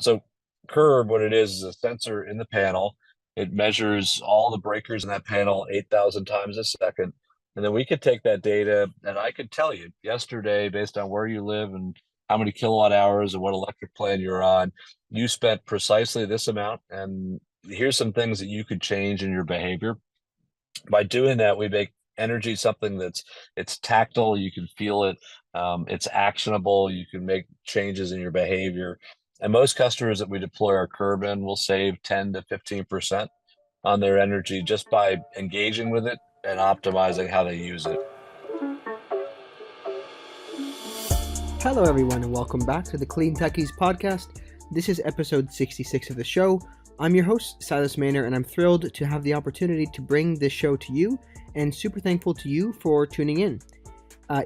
So Curb, what it is a sensor in the panel. It measures all the breakers in that panel 8,000 times a second. And then we could take that data and I could tell you yesterday, based on where you live and how many kilowatt hours and what electric plan you're on, you spent precisely this amount. And here's some things that you could change in your behavior. By doing that, we make energy something it's tactile. You can feel it. It's actionable. You can make changes in your behavior. And most customers that we deploy our curb in will save 10 to 15% on their energy just by engaging with it and optimizing how they use it. Hello, everyone, and welcome back to the CleanTechies Podcast. This is episode 66 of the show. I'm your host, Silas Maynor, and I'm thrilled to have the opportunity to bring this show to you and super thankful to you for tuning in.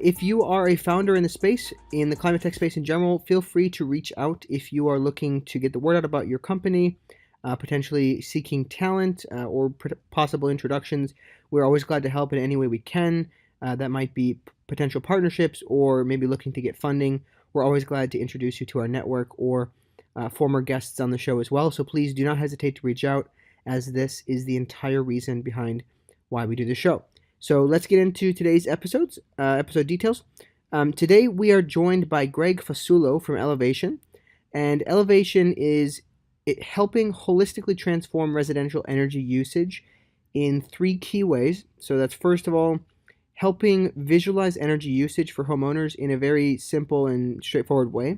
If you are a founder in the space, in the climate tech space in general, feel free to reach out if you are looking to get the word out about your company, potentially seeking talent or possible introductions. We're always glad to help in any way we can. That might be potential partnerships or maybe looking to get funding. We're always glad to introduce you to our network or former guests on the show as well. So please do not hesitate to reach out, as this is the entire reason behind why we do the show. So let's get into today's episode details. Today we are joined by Greg Fasullo from Elevation, and Elevation is helping holistically transform residential energy usage in three key ways. So that's, first of all, helping visualize energy usage for homeowners in a very simple and straightforward way.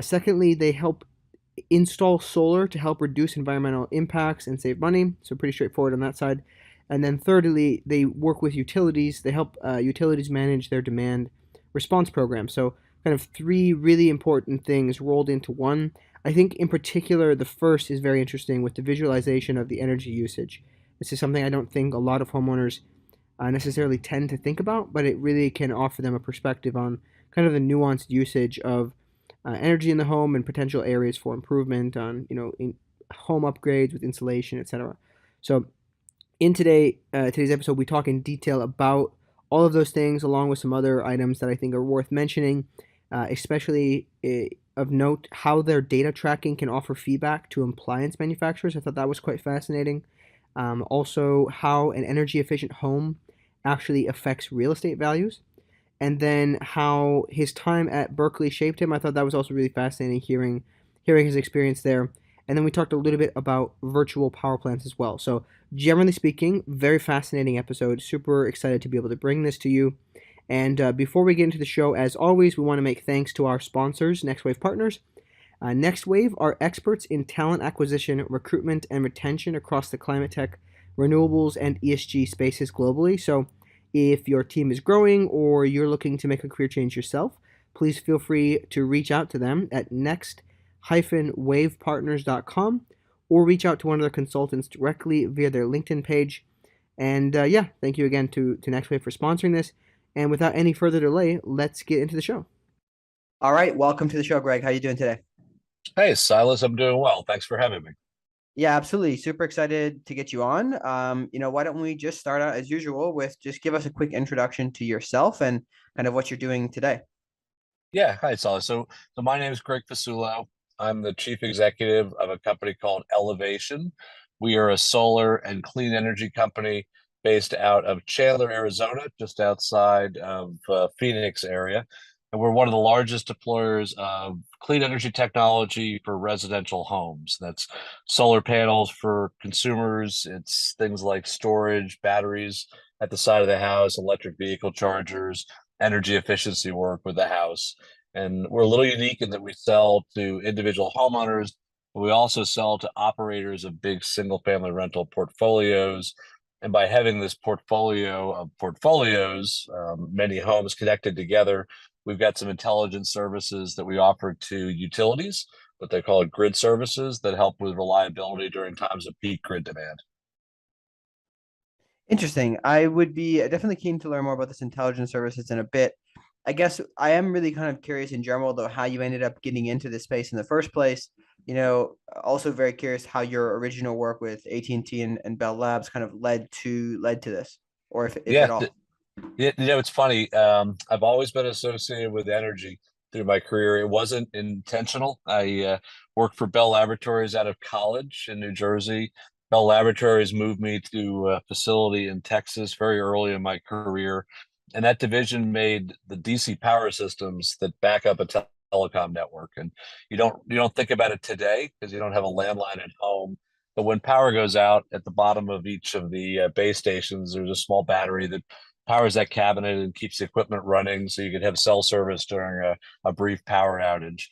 Secondly, they help install solar to help reduce environmental impacts and save money. So pretty straightforward on that side. And then thirdly, they work with utilities. They help utilities manage their demand response program. So kind of three really important things rolled into one. I think in particular, the first is very interesting with the visualization of the energy usage. This is something I don't think a lot of homeowners necessarily tend to think about, but it really can offer them a perspective on kind of the nuanced usage of energy in the home and potential areas for improvement on, in home upgrades with insulation, etc. So in today's episode, we talk in detail about all of those things, along with some other items that I think are worth mentioning, especially of note how their data tracking can offer feedback to appliance manufacturers. I thought that was quite fascinating. Also, how an energy efficient home actually affects real estate values, and then how his time at Berkeley shaped him. I thought that was also really fascinating, hearing his experience there. And then we talked a little bit about virtual power plants as well. So generally speaking, very fascinating episode. Super excited to be able to bring this to you. And before we get into the show, as always, we want to make thanks to our sponsors, Next Wave Partners. Next Wave are experts in talent acquisition, recruitment, and retention across the climate tech, renewables, and ESG spaces globally. So if your team is growing or you're looking to make a career change yourself, please feel free to reach out to them at next-wavepartners.com or reach out to one of their consultants directly via their LinkedIn page. And thank you again to Next Wave for sponsoring this. And without any further delay, let's get into the show. All right, welcome to the show, Greg. How are you doing today? Hey, Silas, I'm doing well. Thanks for having me. Yeah, absolutely. Super excited to get you on. Why don't we just start out as usual with just give us a quick introduction to yourself and kind of what you're doing today. Yeah, hi, Silas. So my name is Greg Fasullo. I'm the chief executive of a company called Elevation. We are a solar and clean energy company based out of Chandler, Arizona, just outside of Phoenix area. And we're one of the largest deployers of clean energy technology for residential homes. That's solar panels for consumers. It's things like storage, batteries at the side of the house, electric vehicle chargers, energy efficiency work with the house. And we're a little unique in that we sell to individual homeowners, but we also sell to operators of big single family rental portfolios. And by having this portfolio of portfolios, many homes connected together, we've got some intelligence services that we offer to utilities, what they call grid services, that help with reliability during times of peak grid demand. Interesting. I would be definitely keen to learn more about this intelligence services in a bit. I guess I am really kind of curious in general, though, how you ended up getting into this space in the first place. Also very curious how your original work with AT&T and Bell Labs kind of led to this, or if at all. It's funny. I've always been associated with energy. through my career. It wasn't intentional. I worked for Bell Laboratories out of college in New Jersey. Bell Laboratories moved me to a facility in Texas very early in my career, and that division made the DC power systems that back up a telecom network. And you don't think about it today because you don't have a landline at home. But when power goes out at the bottom of each of the base stations, there's a small battery that powers that cabinet and keeps the equipment running, so you could have cell service during a brief power outage.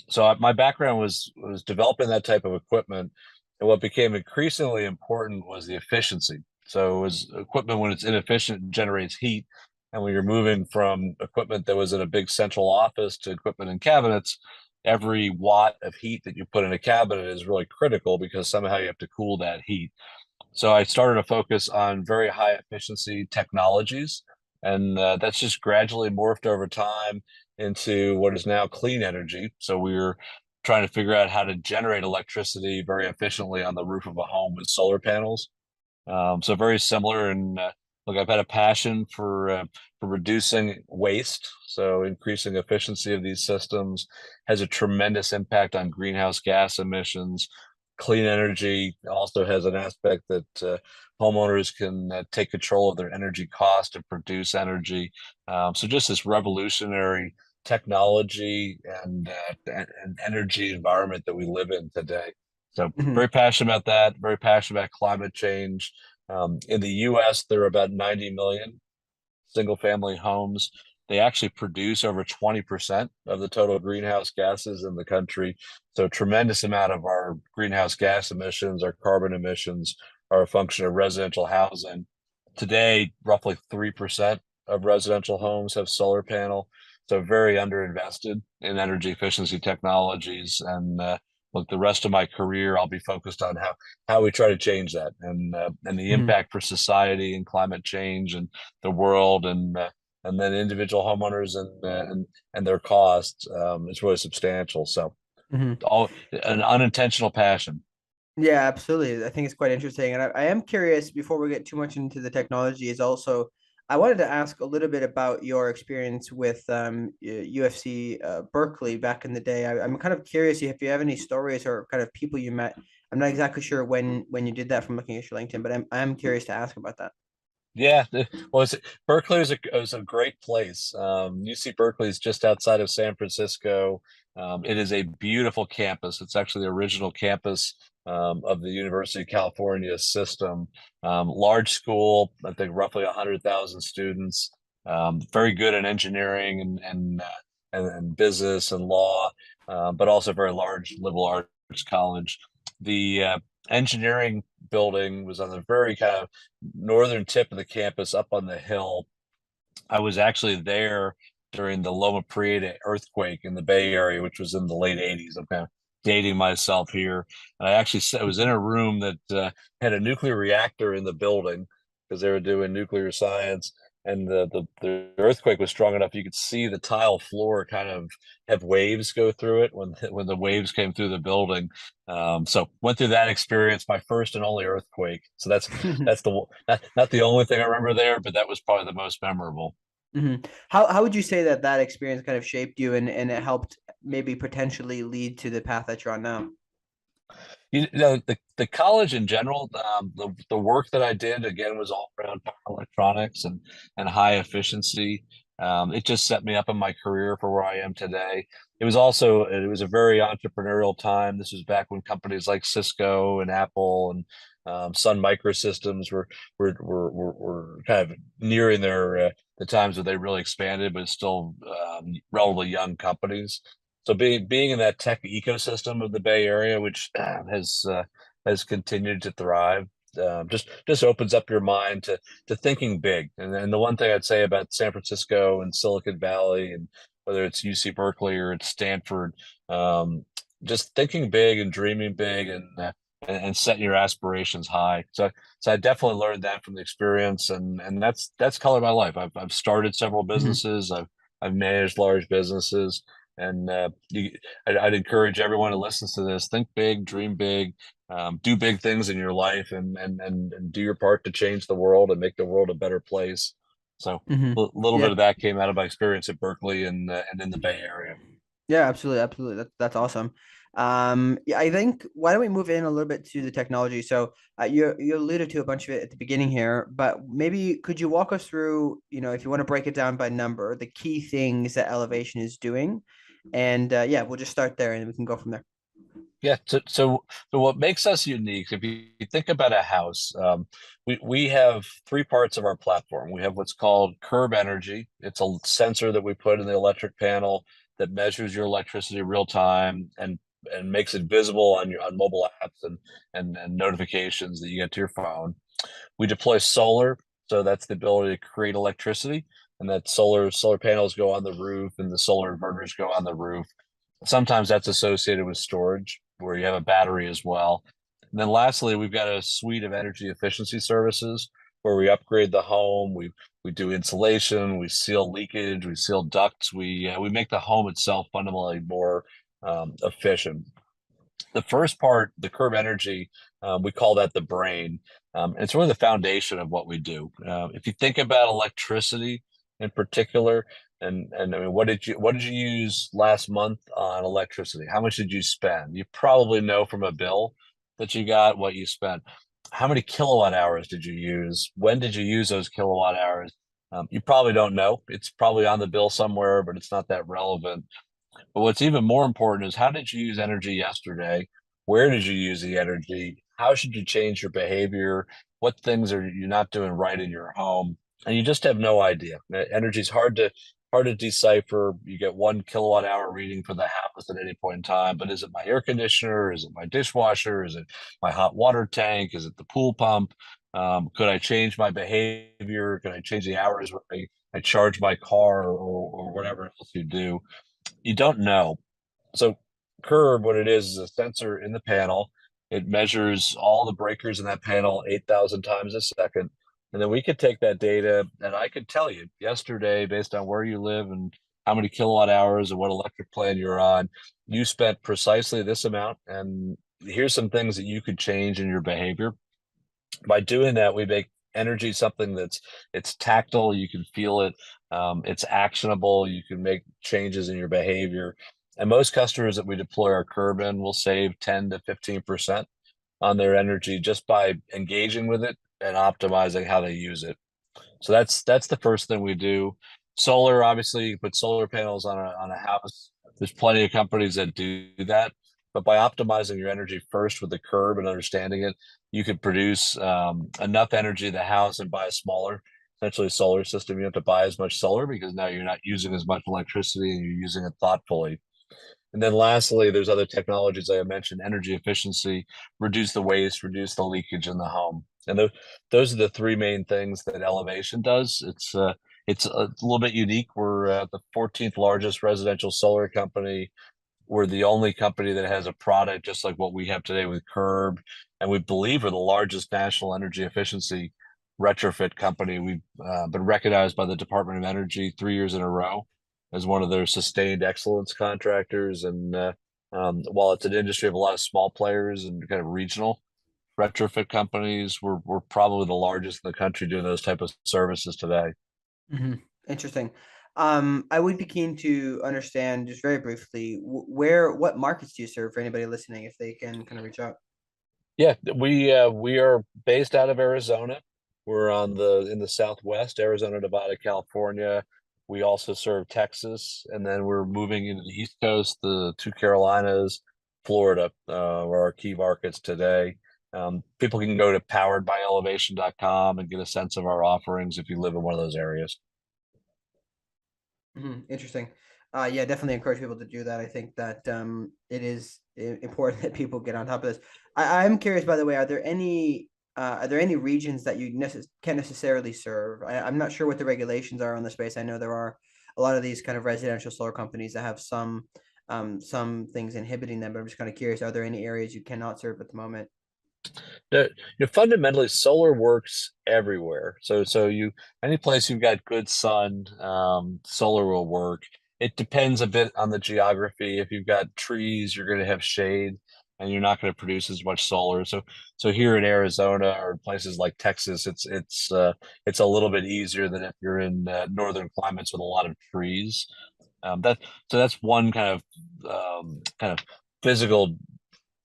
So my background was developing that type of equipment, and what became increasingly important was the efficiency. So it was equipment when it's inefficient generates heat, and when you're moving from equipment that was in a big central office to equipment in cabinets, every watt of heat that you put in a cabinet is really critical because somehow you have to cool that heat. So I started to focus on very high efficiency technologies, and that's just gradually morphed over time into what is now clean energy. So we're trying to figure out how to generate electricity very efficiently on the roof of a home with solar panels. So very similar. And look, I've had a passion for reducing waste. So increasing efficiency of these systems has a tremendous impact on greenhouse gas emissions. Clean energy also has an aspect that homeowners can take control of their energy cost to produce energy. So just this revolutionary technology and energy environment that we live in today. So Hmm. very passionate about that, very passionate about climate change. In the US, there are about 90 million single family homes. They actually produce over 20% of the total greenhouse gases in the country. So a tremendous amount of our greenhouse gas emissions, our carbon emissions, are a function of residential housing. Today, roughly 3% of residential homes have solar panel. So very underinvested in energy efficiency technologies. And look, the rest of my career, I'll be focused on how we try to change that and the Hmm. impact for society and climate change and the world and then individual homeowners and their costs is really substantial. So Hmm. all an unintentional passion. Yeah, absolutely. I think it's quite interesting. And I am curious, before we get too much into the technology, is also I wanted to ask a little bit about your experience with UFC Berkeley back in the day. I'm kind of curious if you have any stories or kind of people you met. I'm not exactly sure when you did that from looking at your LinkedIn, but I'm curious to ask about that. Yeah, well, Berkeley is a great place. UC Berkeley is just outside of San Francisco. It is a beautiful campus. It's actually the original campus of the University of California system. Large school, I think roughly 100,000 students. Very good in engineering and business and law, but also very large liberal arts college. The engineering building was on the very kind of northern tip of the campus up on the hill. I was actually there during the Loma Prieta earthquake in the Bay Area, which was in the late 80s. I'm kind of dating myself here. And I was in a room that had a nuclear reactor in the building because they were doing nuclear science. And the earthquake was strong enough you could see the tile floor kind of have waves go through it when the waves came through the building. So went through that experience, my first and only earthquake. So that's not the only thing I remember there, but that was probably the most memorable. Hmm. How would you say that experience kind of shaped you and it helped maybe potentially lead to the path that you're on now? The college in general, the work that I did again was all around power electronics and high efficiency. It just set me up in my career for where I am today. It was a very entrepreneurial time. This was back when companies like Cisco and Apple and Sun Microsystems were kind of nearing the times that they really expanded, but still relatively young companies. So being in that tech ecosystem of the Bay Area, which has continued to thrive, just opens up your mind to thinking big. And the one thing I'd say about San Francisco and Silicon Valley, and whether it's UC Berkeley or it's Stanford, just thinking big and dreaming big and setting your aspirations high. So I definitely learned that from the experience, and that's colored my life. I've started several Hmm. businesses. I've managed large businesses. And I'd encourage everyone who listens to this: think big, dream big, do big things in your life, and do your part to change the world and make the world a better place. So Hmm. a little bit Yeah. of that came out of my experience at Berkeley and in the Bay Area. Yeah, absolutely, absolutely. That's awesome. Yeah, I think why don't we move in a little bit to the technology? So you alluded to a bunch of it at the beginning here, but maybe could you walk us through, if you want to break it down by number, the key things that Elevation is doing, and yeah, we'll just start there and we can go from there. Yeah. So what makes us unique, if you think about a house, we have three parts of our platform. We have what's called Curb Energy. It's a sensor that we put in the electric panel that measures your electricity real time and makes it visible on your on mobile apps and notifications that you get to your phone. We deploy solar, so that's the ability to create electricity, and that solar panels go on the roof and the solar inverters go on the roof. Sometimes that's associated with storage, where you have a battery as well. And then lastly, we've got a suite of energy efficiency services where we upgrade the home, we do insulation, we seal leakage, we seal ducts, we make the home itself fundamentally more efficient. The first part, the Curb Energy, we call that the brain. And it's really the foundation of what we do. If you think about electricity in particular, and I mean, what did you use last month on electricity? How much did you spend? You probably know from a bill that you got what you spent. How many kilowatt hours did you use? When did you use those kilowatt hours? You probably don't know. It's probably on the bill somewhere, but it's not that relevant. But what's even more important is how did you use energy yesterday? Where did you use the energy? How should you change your behavior? What things are you not doing right in your home? And you just have no idea. Energy is hard to decipher. You get 1 kilowatt hour reading for the house at any point in time, but is it my air conditioner? Is it my dishwasher? Is it my hot water tank? Is it the pool pump? Could I change my behavior? Could I change the hours when I charge my car or whatever else you do? You don't know. So Curb, what it is a sensor in the panel. It measures all the breakers in that panel 8,000 times a second. And then we could take that data and I could tell you yesterday, based on where you live and how many kilowatt hours and what electric plan you're on, you spent precisely this amount. And here's some things that you could change in your behavior. By doing that, we make energy something it's tactile. You can feel it. It's actionable. You can make changes in your behavior. And most customers that we deploy our curb in will save 10 to 15% on their energy just by engaging with it and optimizing how they use it. So that's the first thing we do. Solar, obviously, you put solar panels on a house. There's plenty of companies that do that, but by optimizing your energy first with the curb and understanding it, you could produce enough energy in the house and buy a smaller, essentially solar system. You don't have to buy as much solar because now you're not using as much electricity and you're using it thoughtfully. And then lastly, there's other technologies I mentioned, energy efficiency, reduce the waste, reduce the leakage in the home. And those are the three main things that Elevation does. It's a little bit unique. We're the 14th largest residential solar company. We're the only company that has a product just like what we have today with Curb, and we believe we're the largest national energy efficiency retrofit company. We've been recognized by the Department of Energy 3 years in a row as one of their sustained excellence contractors. And while it's an industry of a lot of small players and kind of regional retrofit companies, we're probably the largest in the country doing those type of services today. Hmm. Interesting. I would be keen to understand just very briefly what markets do you serve for anybody listening if they can kind of reach out. Yeah, we are based out of Arizona. We're on the in the Southwest, Arizona, Nevada, California. We also serve Texas, and then we're moving into the East Coast, the two Carolinas, Florida, are our key markets today. People can go to poweredbyelevation.com and get a sense of our offerings if you live in one of those areas. Interesting. Yeah, definitely encourage people to do that. I think that it is important that people get on top of this. I'm curious, by the way, are there any regions that you can't necessarily serve? I'm not sure what the regulations are on the space. I know there are a lot of these kind of residential solar companies that have some things inhibiting them, but I'm just kind of curious, are there any areas you cannot serve at the moment? Fundamentally, solar works everywhere. So you any place you've got good sun, solar will work. It depends a bit on the geography. If you've got trees, you're going to have shade, and you're not going to produce as much solar. So here in Arizona or places like Texas, it's a little bit easier than if you're in northern climates with a lot of trees. That so that's one kind of physical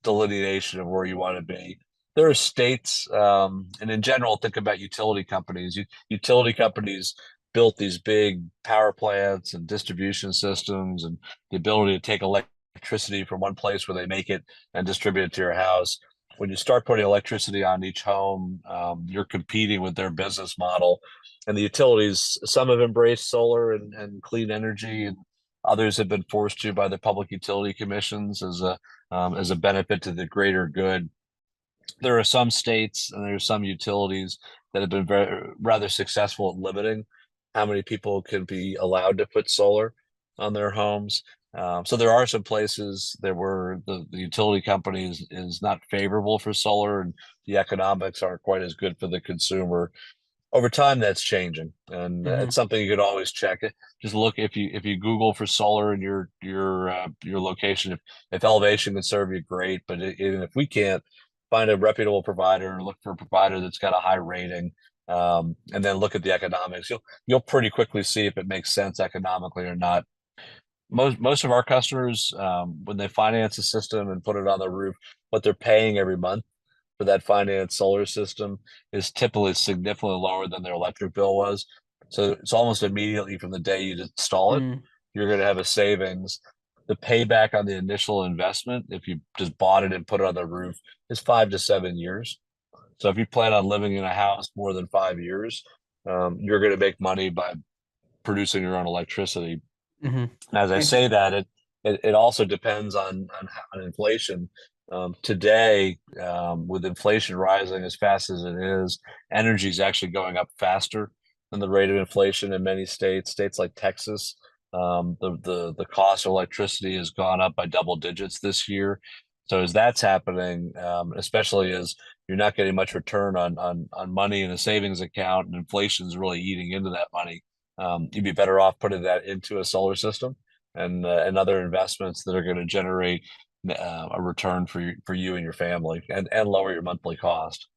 delineation of where you want to be. There are states, and in general, think about utility companies. Utility companies built these big power plants and distribution systems, and the ability to take electricity from one place where they make it and distribute it to your house. When you start putting electricity on each home, you're competing with their business model. And the utilities, some have embraced solar and clean energy, and others have been forced to by the public utility commissions as a benefit to the greater good. There are some states and there are some utilities that have been rather successful at limiting how many people can be allowed to put solar on their homes. So there are some places that where the utility companies is not favorable for solar, and the economics aren't quite as good for the consumer. Over time, that's changing, and Mm-hmm. it's something you could always check it. Just look if you Google for solar in your location. If elevation can serve you, great. But even if we can't, find a reputable provider. Look for a provider that's got a high rating, and then look at the economics. You'll pretty quickly see if it makes sense economically or not. Most of our customers, when they finance a system and put it on the roof, what they're paying every month for that finance solar system is typically significantly lower than their electric bill was. So it's almost immediately from the day you install it, Mm. you're going to have a savings. The payback on the initial investment, if you just bought it and put it on the roof, is 5 to 7 years. So if you plan on living in a house more than 5 years, you're going to make money by producing your own electricity. Mm-hmm. As I say Interesting. that, it also depends on inflation. Today, with inflation rising as fast as it is, energy is actually going up faster than the rate of inflation in many states. States like Texas, the cost of electricity has gone up by double digits this year. So as that's happening, especially as you're not getting much return on money in a savings account, and inflation is really eating into that money, you'd be better off putting that into a solar system and other investments that are going to generate a return for you and your family, and lower your monthly cost.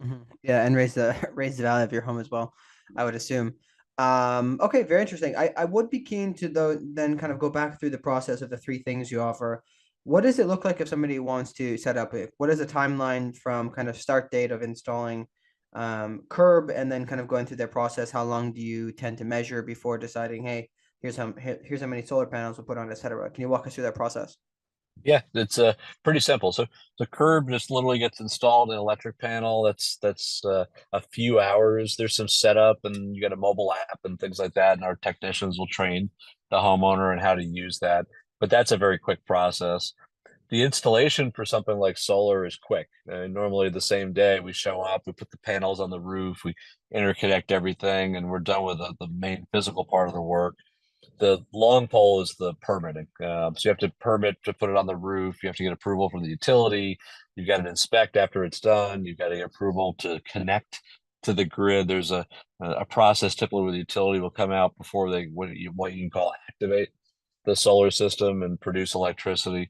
Mm-hmm. Yeah, and raise the raise the value of your home as well, I would assume. Okay, very interesting. I would be keen to though then kind of go back through the process of the three things you offer. What does it look like if somebody wants to set up it? What is the timeline from kind of start date of installing curb and then kind of going through their process? How long do you tend to measure before deciding, hey, here's how many solar panels we'll put on, etc. Can you walk us through that process? Yeah, it's pretty simple. So the curb just literally gets installed in an electric panel. That's a few hours. There's some setup, and you got a mobile app and things like that, and our technicians will train the homeowner on how to use that. But that's a very quick process. The installation for something like solar is quick. Normally the same day we show up, we put the panels on the roof, we interconnect everything, and we're done with the main physical part of the work. The long pole is the permitting. So you have to permit to put it on the roof. You have to get approval from the utility. You've got to inspect after it's done. You've got to get approval to connect to the grid. There's a process typically where the utility will come out before they what you can call activate the solar system and produce electricity,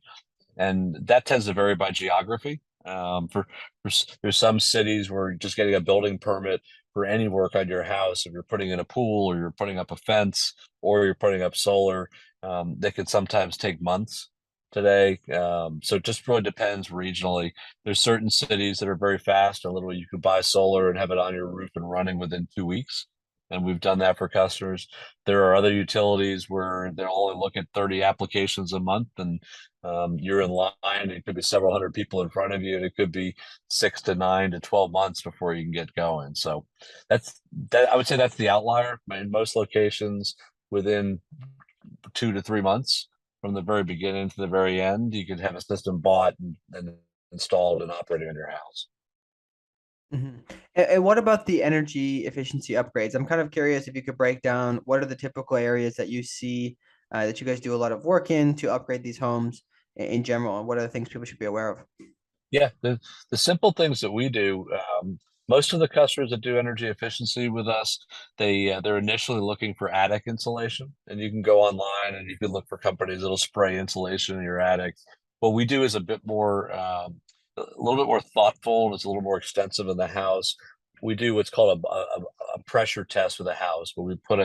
and that tends to vary by geography. There's some cities where just getting a building permit for any work on your house, if you're putting in a pool or you're putting up a fence or you're putting up solar, that can sometimes take months today. So it just really depends regionally. There's certain cities that are very fast, and literally you can buy solar and have it on your roof and running within 2 weeks. And we've done that for customers. There are other utilities where they'll only look at 30 applications a month, and you're in line. It could be several hundred people in front of you, and it could be 6 to 9 to 12 months before you can get going. So that's that. I would say that's the outlier. In most locations, within 2 to 3 months from the very beginning to the very end, you could have a system bought and installed and operating in your house. Mhm. And what about the energy efficiency upgrades? I'm kind of curious if you could break down what are the typical areas that you see that you guys do a lot of work in to upgrade these homes in general, and what are the things people should be aware of? Yeah, the simple things that we do. Most of the customers that do energy efficiency with us, they're initially looking for attic insulation, and you can go online and you can look for companies that'll spray insulation in your attic. What we do is a little bit more thoughtful, and it's a little more extensive in the house. We do what's called a pressure test for the house, where we put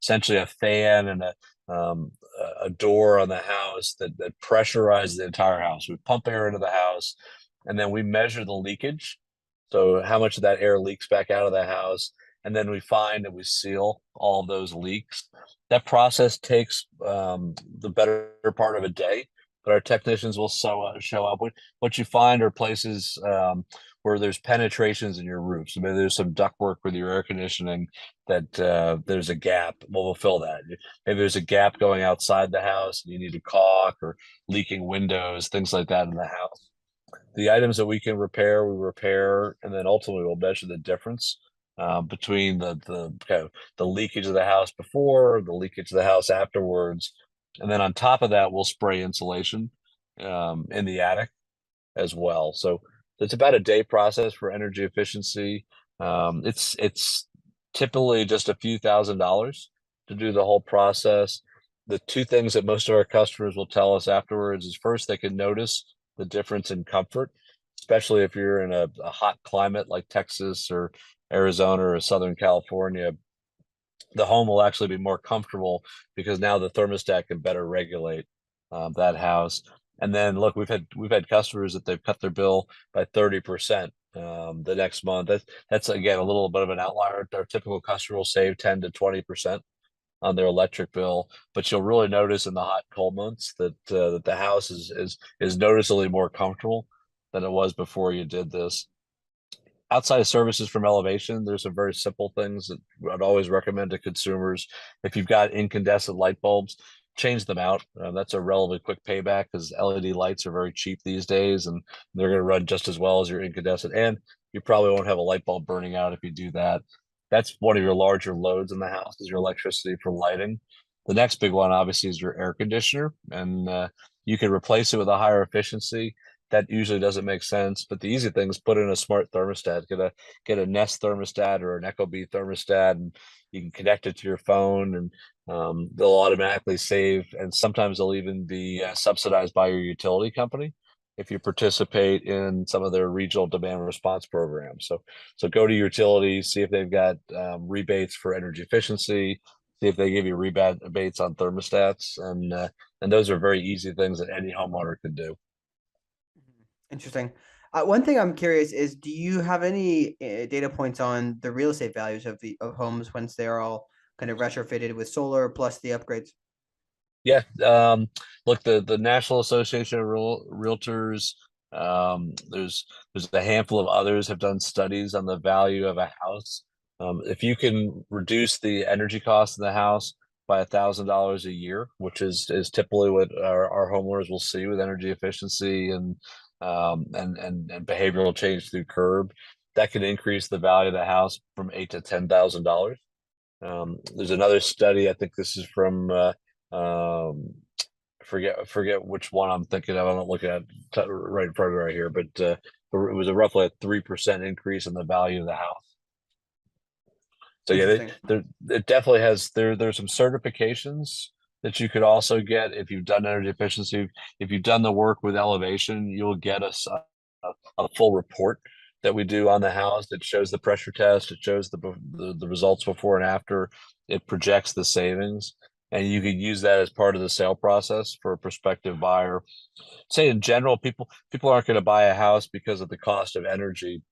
essentially a fan and a door on the house that pressurizes the entire house. We pump air into the house, and then we measure the leakage. So how much of that air leaks back out of the house, and then we find and we seal all of those leaks. That process takes the better part of a day, but our technicians will show up. What you find are places where there's penetrations in your roof. So maybe there's some ductwork with your air conditioning that there's a gap. Well, we'll fill that. Maybe there's a gap going outside the house and you need a caulk, or leaking windows, things like that in the house. The items that we can repair, we repair, and then ultimately we'll measure the difference between the leakage of the house before, the leakage of the house afterwards, and then on top of that, we'll spray insulation in the attic as well. So it's about a day process for energy efficiency. It's typically just a few $1,000s to do the whole process. The two things that most of our customers will tell us afterwards is, first, they can notice the difference in comfort, especially if you're in a hot climate like Texas or Arizona or Southern California. The home will actually be more comfortable because now the thermostat can better regulate that house. And then look, we've had customers that they've cut their bill by 30% the next month. That's again a little bit of an outlier. Our typical customer will save 10 to 20% on their electric bill, but you'll really notice in the hot cold months that that the house is noticeably more comfortable than it was before you did this. Outside of services from Elevation, there's some very simple things that I'd always recommend to consumers. If you've got incandescent light bulbs, change them out. That's a relatively quick payback because LED lights are very cheap these days, and they're going to run just as well as your incandescent. And you probably won't have a light bulb burning out if you do that. That's one of your larger loads in the house, is your electricity for lighting. The next big one, obviously, is your air conditioner, and you can replace it with a higher efficiency. That usually doesn't make sense, but the easy thing is put in a smart thermostat. Get a Nest thermostat or an ecobee thermostat, and you can connect it to your phone, and they'll automatically save. And sometimes they'll even be subsidized by your utility company if you participate in some of their regional demand response programs. So go to utilities, see if they've got rebates for energy efficiency, see if they give you rebates on thermostats, and those are very easy things that any homeowner can do. Interesting. One thing I'm curious is, do you have any data points on the real estate values of homes once they're all kind of retrofitted with solar plus the upgrades? Yeah. Look, the National Association of Realtors, there's a handful of others have done studies on the value of a house. If you can reduce the energy cost in the house by $1,000 a year, which is typically what our homeowners will see with energy efficiency and behavioral change through curb, that can increase the value of the house from $8,000 to $10,000. There's another study. I think this is from forget which one I'm thinking of. I don't look at right in front of me right here, but it was roughly a 3% increase in the value of the house. So yeah, it definitely has. There's some certifications that you could also get if you've done energy efficiency. If you've done the work with Elevation, you'll get a full report that we do on the house that shows the pressure test. It shows the results before and after. It projects the savings, and you can use that as part of the sale process for a prospective buyer. Say in general, people aren't going to buy a house because of the cost of energy,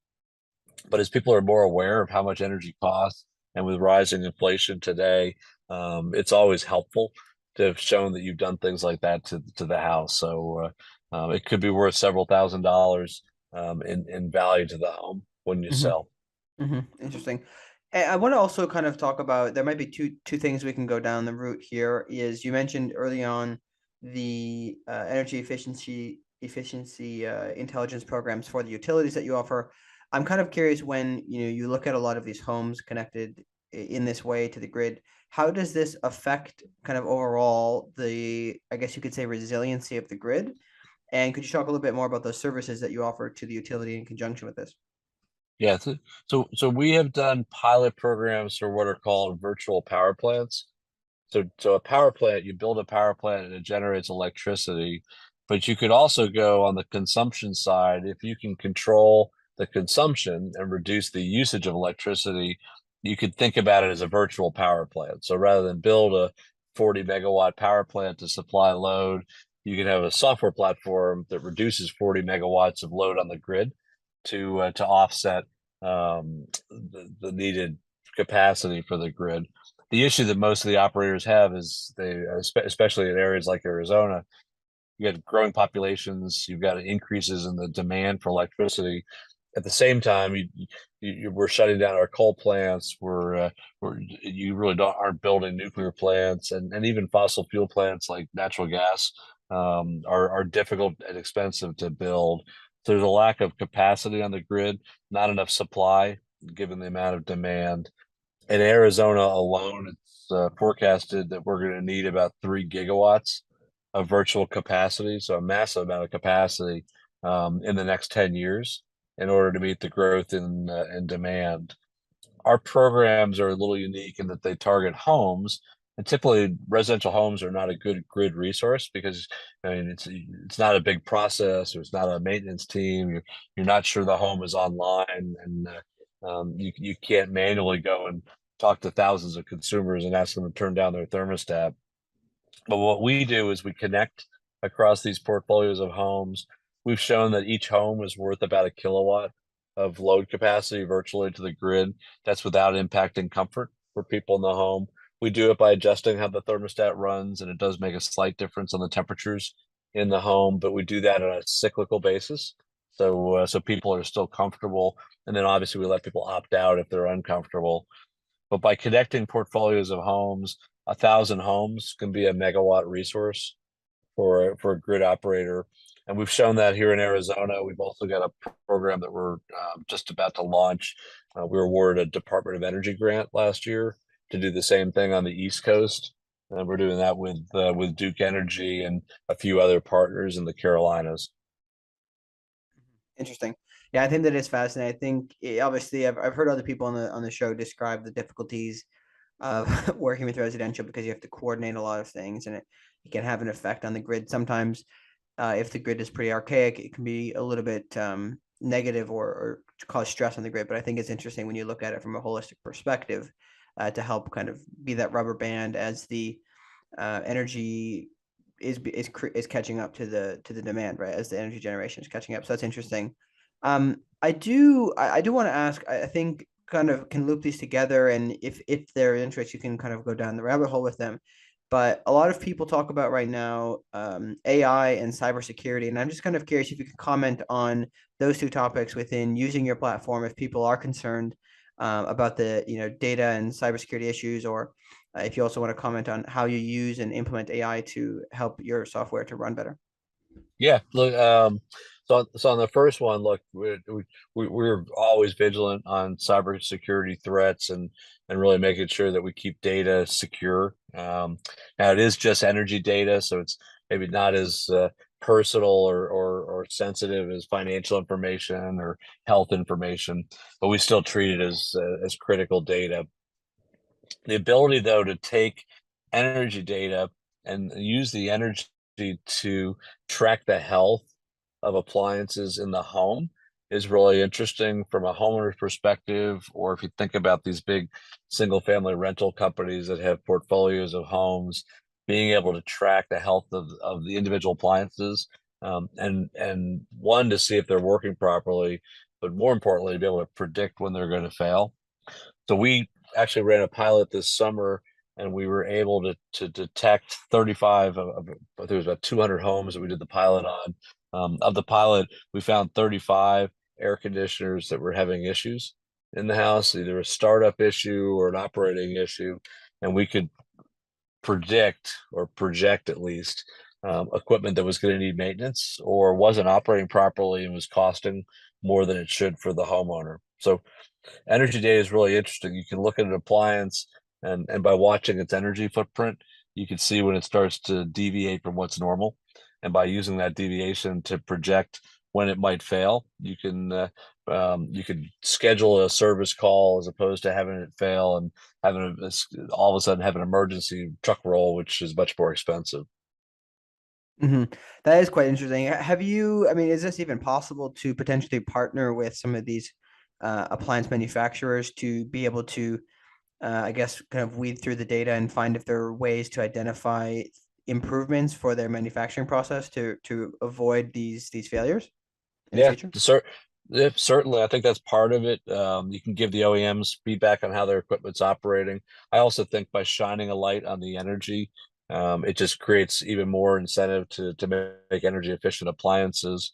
but as people are more aware of how much energy costs, and with rising inflation today, it's always helpful to have shown that you've done things like that to the house. So it could be worth several $1,000s in value to the home when you sell. Interesting. And I want to also kind of talk about, there might be two things we can go down the route here. Is, you mentioned early on the energy efficiency intelligence programs for the utilities that you offer. I'm kind of curious, when you look at a lot of these homes connected in this way to the grid, how does this affect kind of overall I guess you could say, resiliency of the grid? And could you talk a little bit more about those services that you offer to the utility in conjunction with this? Yeah, so we have done pilot programs for what are called virtual power plants. So a power plant, you build a power plant and it generates electricity, but you could also go on the consumption side. If you can control the consumption and reduce the usage of electricity, you could think about it as a virtual power plant. So rather than build a 40 megawatt power plant to supply load. You can have a software platform that reduces 40 megawatts of load on the grid to offset the needed capacity for the grid. The issue that most of the operators have is especially in areas like Arizona, you got growing populations, you've got increases in the demand for electricity. At the same time, we're shutting down our coal plants. You really aren't building nuclear plants, and even fossil fuel plants like natural gas are difficult and expensive to build. So there's a lack of capacity on the grid, not enough supply given the amount of demand. In Arizona alone, it's forecasted that we're going to need about 3 gigawatts of virtual capacity, so a massive amount of capacity in the next 10 years in order to meet the growth in demand. Our programs are a little unique in that they target homes, and typically residential homes are not a good grid resource because I mean it's not a big process, or it's not a maintenance team. You're not sure the home is online, and you can't manually go and talk to thousands of consumers and ask them to turn down their thermostat. But what we do is we connect across these portfolios of homes. We've shown that each home is worth about a kilowatt of load capacity virtually to the grid. That's without impacting comfort for people in the home. We do it by adjusting how the thermostat runs, and it does make a slight difference on the temperatures in the home, but we do that on a cyclical basis. So people are still comfortable. And then obviously we let people opt out if they're uncomfortable. But by connecting portfolios of homes, 1,000 homes can be a megawatt resource for a grid operator. And we've shown that here in Arizona. We've also got a program that we're just about to launch. We were awarded a Department of Energy grant last year to do the same thing on the East Coast. And we're doing that with Duke Energy and a few other partners in the Carolinas. Interesting. Yeah, I think that is fascinating. I think obviously I've heard other people on the show describe the difficulties of working with residential because you have to coordinate a lot of things, and it can have an effect on the grid. Sometimes, if the grid is pretty archaic, it can be a little bit negative or cause stress on the grid. But I think it's interesting when you look at it from a holistic perspective to help kind of be that rubber band as the energy is catching up to the demand, right? As the energy generation is catching up. So that's interesting. I do want to ask, I think kind of can loop these together, and if they're interested, you can kind of go down the rabbit hole with them. But a lot of people talk about right now AI and cybersecurity, and I'm just kind of curious if you could comment on those two topics within using your platform if people are concerned about the data and cybersecurity issues, or if you also want to comment on how you use and implement AI to help your software to run better. Yeah, look, so on the first one, look, we're always vigilant on cybersecurity threats and really making sure that we keep data secure. Now it is just energy data, so it's maybe not as personal or sensitive as financial information or health information, but we still treat it as critical data. The ability, though, to take energy data and use the energy to track the health of appliances in the home is really interesting from a homeowner's perspective. Or if you think about these big single family rental companies that have portfolios of homes, being able to track the health of the individual appliances, and one, to see if they're working properly, but more importantly, to be able to predict when they're going to fail. So we actually ran a pilot this summer, and we were able to detect 35 of I think it was about 200 homes that we did the pilot on. Of the pilot, we found 35 air conditioners that were having issues in the house, either a startup issue or an operating issue, and we could predict or project at least equipment that was going to need maintenance or wasn't operating properly and was costing more than it should for the homeowner. So energy data is really interesting. You can look at an appliance and by watching its energy footprint, you can see when it starts to deviate from what's normal. And by using that deviation to project when it might fail, you can schedule a service call as opposed to having it fail and having all of a sudden have an emergency truck roll, which is much more expensive. Mm-hmm. That is quite interesting. Have you, I mean, is this even possible to potentially partner with some of these appliance manufacturers to be able to I guess, kind of weed through the data and find if there are ways to identify improvements for their manufacturing process to avoid these failures in the Yeah, future? yeah, certainly. I think that's part of it. You can give the OEMs feedback on how their equipment's operating. I also think by shining a light on the energy, it just creates even more incentive to make energy efficient appliances.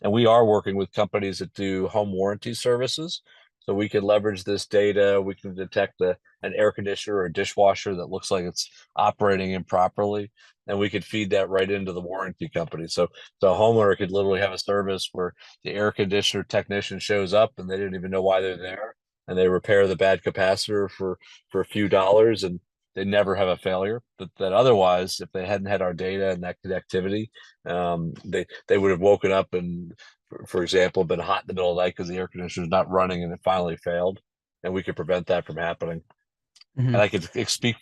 And we are working with companies that do home warranty services. So we can leverage this data. We can detect an air conditioner or a dishwasher that looks like it's operating improperly, and we could feed that right into the warranty company. So a homeowner could literally have a service where the air conditioner technician shows up and they didn't even know why they're there, and they repair the bad capacitor for a few dollars, and they never have a failure. But that otherwise, if they hadn't had our data and that connectivity, they would have woken up and, for example, been hot in the middle of the night because the air conditioner is not running and it finally failed, and we could prevent that from happening. And I Mm-hmm. could speak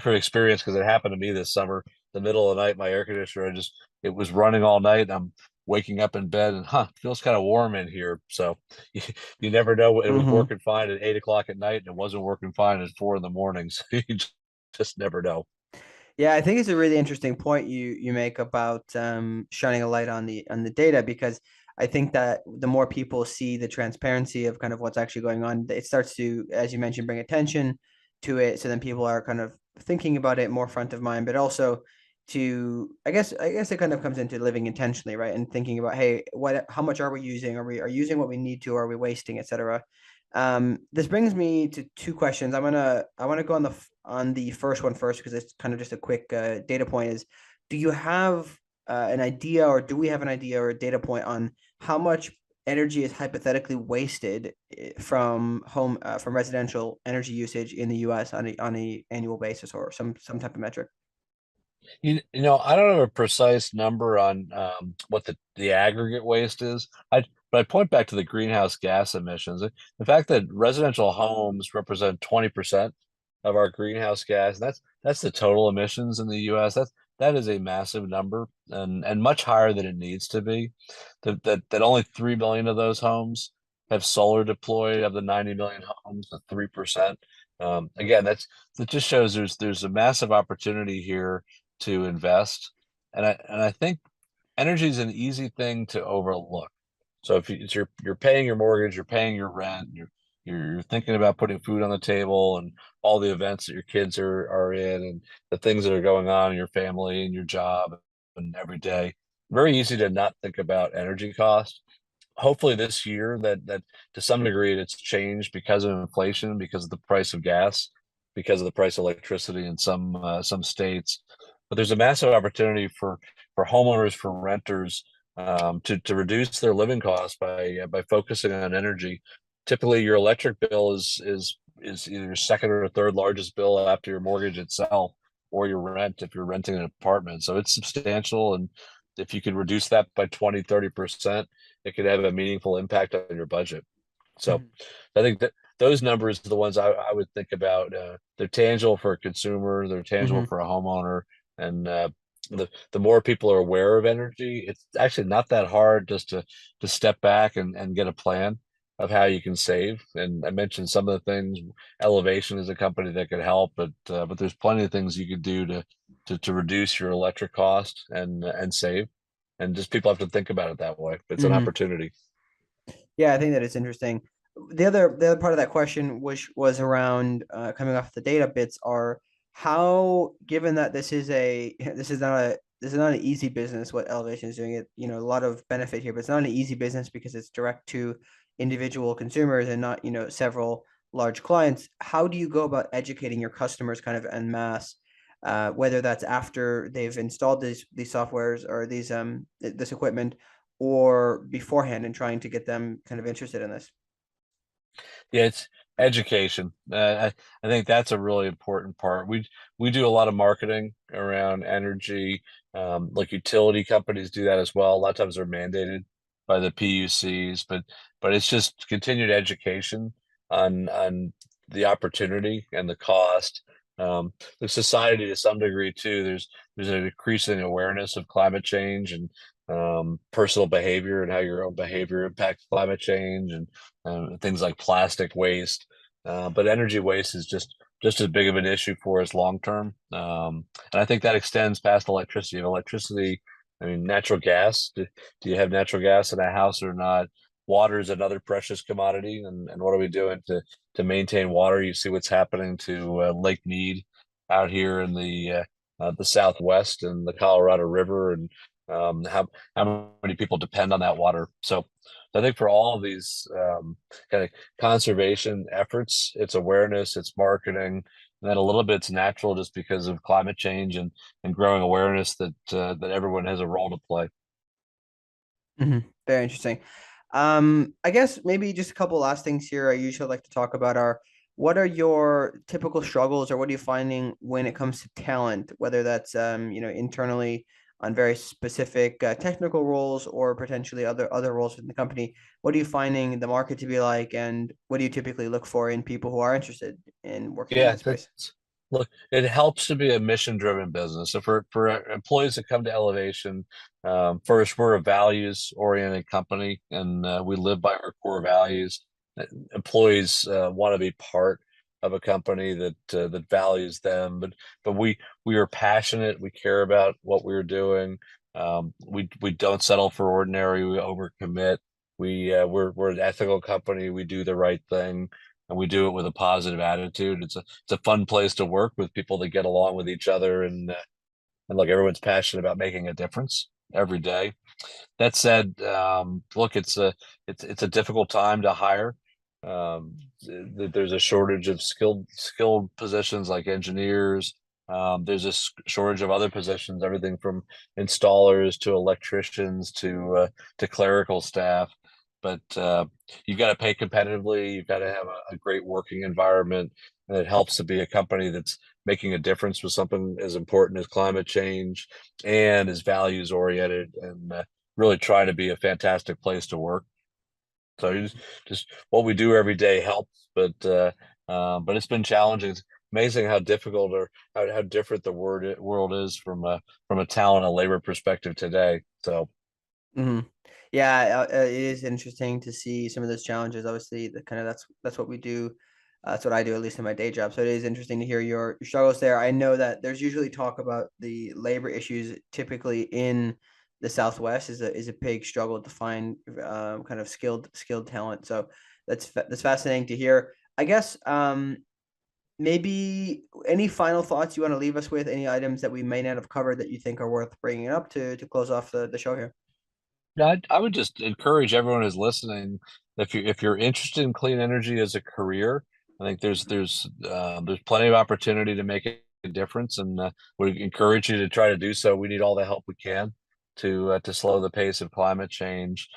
from experience because it happened to me this summer. The middle of the night, my air conditioner it was running all night. I'm waking up in bed and it feels kind of warm in here. So you, you never know. It was Mm-hmm. working fine at 8 o'clock at night, and it wasn't working fine at 4 in the morning. So you just never know. Yeah, I think it's a really interesting point you make about shining a light on the data, because I think that the more people see the transparency of kind of what's actually going on, it starts to, as you mentioned, bring attention to it. So then people are kind of thinking about it more front of mind, but also to, I guess it kind of comes into living intentionally, right? And thinking about, hey, how much are we using? Are using what we need to? Are we wasting, etc.? This brings me to two questions. I want to go on the first one first, because it's kind of just a quick data point. Is, do you have an idea, or do we have an idea or a data point on how much energy is hypothetically wasted from residential energy usage in the U.S. on a annual basis, or some type of metric? I don't have a precise number on what the aggregate waste is. But I point back to the greenhouse gas emissions. The fact that residential homes represent 20% of our greenhouse gas, that's the total emissions in the US. That is a massive number, and much higher than it needs to be. That only 3 million of those homes have solar deployed of the 90 million homes, the 3%. Again, that just shows there's a massive opportunity here to invest. And I think energy is an easy thing to overlook. So if you're paying your mortgage, you're paying your rent, you're thinking about putting food on the table and all the events that your kids are in, and the things that are going on in your family and your job and every day. Very easy to not think about energy costs. Hopefully this year that to some degree it's changed because of inflation, because of the price of gas, because of the price of electricity in some states. But there's a massive opportunity for homeowners, for renters, to reduce their living costs by focusing on energy. Typically, your electric bill is either your second or third largest bill after your mortgage itself, or your rent if you're renting an apartment. So it's substantial, and if you could reduce that by 20-30%, it could have a meaningful impact on your budget. So Mhm. I think that those numbers are the ones I would think about. They're tangible for a consumer, they're tangible Mhm. for a homeowner, and the more people are aware of energy, it's actually not that hard just to step back and get a plan of how you can save. And I mentioned some of the things. Elevation is a company that could help, but there's plenty of things you could do to reduce your electric cost and save. And just people have to think about it that way. It's an Mhm. opportunity. Yeah, I think that it's interesting. The other part of that question, which was around coming off the data bits, are how, given that this is a this is not an easy business, what Elevation is doing. It, a lot of benefit here, but it's not an easy business because it's direct to individual consumers and not, several large clients. How do you go about educating your customers kind of en masse, whether that's after they've installed these softwares or this equipment, or beforehand, and trying to get them kind of interested in this? Yeah, it's education. I think that's a really important part. We do a lot of marketing around energy, like utility companies do that as well. A lot of times they're mandated by the PUCs, but it's just continued education on the opportunity and the cost. The society to some degree too. There's an increasing awareness of climate change and personal behavior and how your own behavior impacts climate change and things like plastic waste. But energy waste is just as big of an issue for us long term. And I think that extends past electricity. Electricity, I mean, natural gas. Do you have natural gas in a house or not? Water is another precious commodity, and what are we doing to maintain water? You see what's happening to Lake Mead out here in the Southwest and the Colorado River, and how many people depend on that water. So I think for all of these kind of conservation efforts, it's awareness, it's marketing, and then a little bit it's natural just because of climate change and growing awareness that everyone has a role to play. Very interesting. I guess maybe just a couple last things here. I usually like to talk about what are your typical struggles, or what are you finding when it comes to talent, whether that's internally on very specific technical roles, or potentially other roles within the company. What are you finding the market to be like, and what do you typically look for in people who are interested in working in Yeah, that space? look, it helps to be a mission-driven business. So for employees that come to Elevation, first, we're a values-oriented company, and we live by our core values. Employees want to be part of a company that values them, but we are passionate. We care about what we're doing. We don't settle for ordinary. We overcommit. We're an ethical company. We do the right thing, and we do it with a positive attitude. It's a fun place to work with people that get along with each other, and look, everyone's passionate about making a difference every day. That said, look, it's a difficult time to hire. There's a shortage of skilled positions like engineers. There's a shortage of other positions, everything from installers to electricians to clerical staff. But you've got to pay competitively. You've got to have a great working environment, and it helps to be a company that's making a difference with something as important as climate change and is values oriented, and really trying to be a fantastic place to work. So just what we do every day helps, but it's been challenging. It's amazing how difficult or how different the world is from a talent and labor perspective today. So hmm Yeah, it is interesting to see some of those challenges. Obviously, the kind of that's what we do. That's what I do, at least in my day job. So it is interesting to hear your struggles there. I know that there's usually talk about the labor issues, typically in the Southwest, is a big struggle to find kind of skilled talent. So that's fascinating to hear. I guess maybe any final thoughts you want to leave us with? Any items that we may not have covered that you think are worth bringing up to close off the show here? yeah, I would just encourage everyone who's listening, if you're interested in clean energy as a career, I think there's plenty of opportunity to make a difference, and we encourage you to try to do so. We need all the help we can to slow the pace of climate change.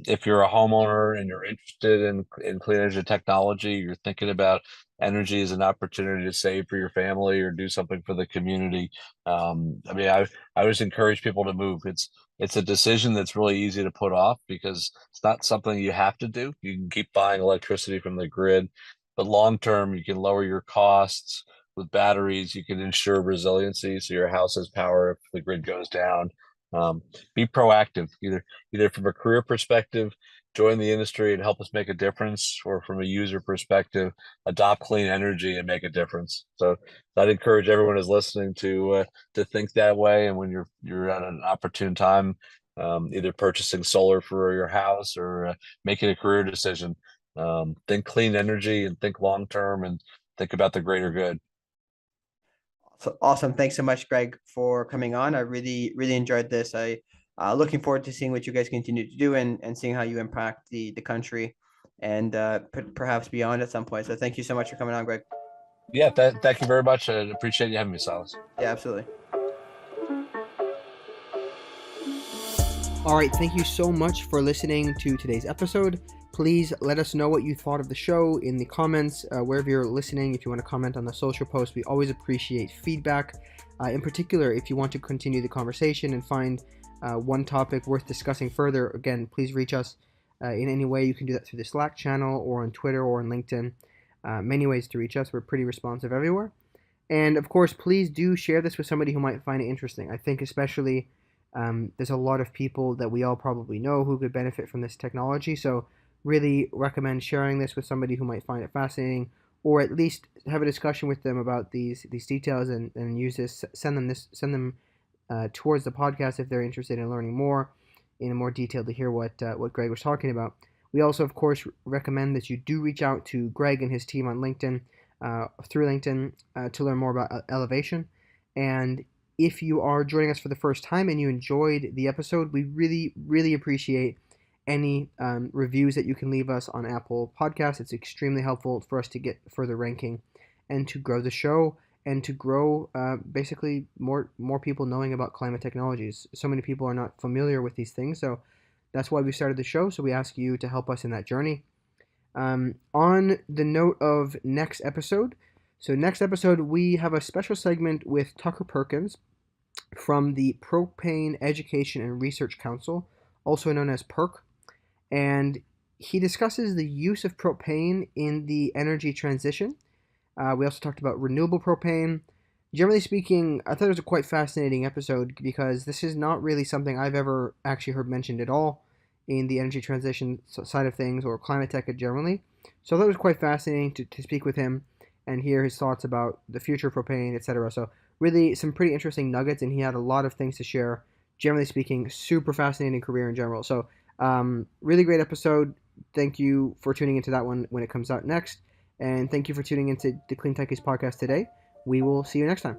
If you're a homeowner and you're interested in clean energy technology, you're thinking about energy as an opportunity to save for your family or do something for the community. I mean, I always encourage people to move. It's a decision that's really easy to put off because it's not something you have to do. You can keep buying electricity from the grid, but long term, you can lower your costs with batteries. You can ensure resiliency so your house has power if the grid goes down. Be proactive, either from a career perspective, join the industry and help us make a difference, or from a user perspective, adopt clean energy and make a difference. So I'd encourage everyone who's listening to think that way. And when you're at an opportune time, either purchasing solar for your house or making a career decision, think clean energy and think long term and think about the greater good. So awesome. Thanks so much, Greg, for coming on. I really enjoyed this. I looking forward to seeing what you guys continue to do, and seeing how you impact the country, and perhaps beyond at some point. So thank you so much for coming on, Greg. Yeah, thank you very much. I appreciate you having me, Silas. Yeah, absolutely. All right, thank you so much for listening to today's episode. Please let us know what you thought of the show in the comments, wherever you're listening. If you want to comment on the social post, we always appreciate feedback. In particular, if you want to continue the conversation and find one topic worth discussing further, again, please reach us in any way. You can do that through the Slack channel or on Twitter or on LinkedIn. Many ways to reach us. We're pretty responsive everywhere. And of course, please do share this with somebody who might find it interesting. I think especially there's a lot of people that we all probably know who could benefit from this technology. So really recommend sharing this with somebody who might find it fascinating, or at least have a discussion with them about these details and use this, send them towards the podcast if they're interested in learning more in more detail to hear what Greg was talking about. We also, of course, recommend that you do reach out to Greg and his team on LinkedIn, through LinkedIn, to learn more about Elevation. And if you are joining us for the first time and you enjoyed the episode, we really, really appreciate any reviews that you can leave us on Apple Podcasts. It's extremely helpful for us to get further ranking and to grow the show and to grow basically more people knowing about climate technologies. So many people are not familiar with these things, so that's why we started the show. So we ask you to help us in that journey. On the note of next episode, so next episode we have a special segment with Tucker Perkins from the Propane Education and Research Council, also known as PERC, and he discusses the use of propane in the energy transition. We also talked about renewable propane. Generally speaking, I thought it was a quite fascinating episode because this is not really something I've ever actually heard mentioned at all in the energy transition side of things or climate tech generally. So I thought it was quite fascinating to speak with him and hear his thoughts about the future of propane, etc. So really some pretty interesting nuggets, and he had a lot of things to share. Generally speaking, super fascinating career in general. So really great episode. Thank you for tuning into that one when it comes out next. And thank you for tuning into the CleanTechies podcast today. We will see you next time.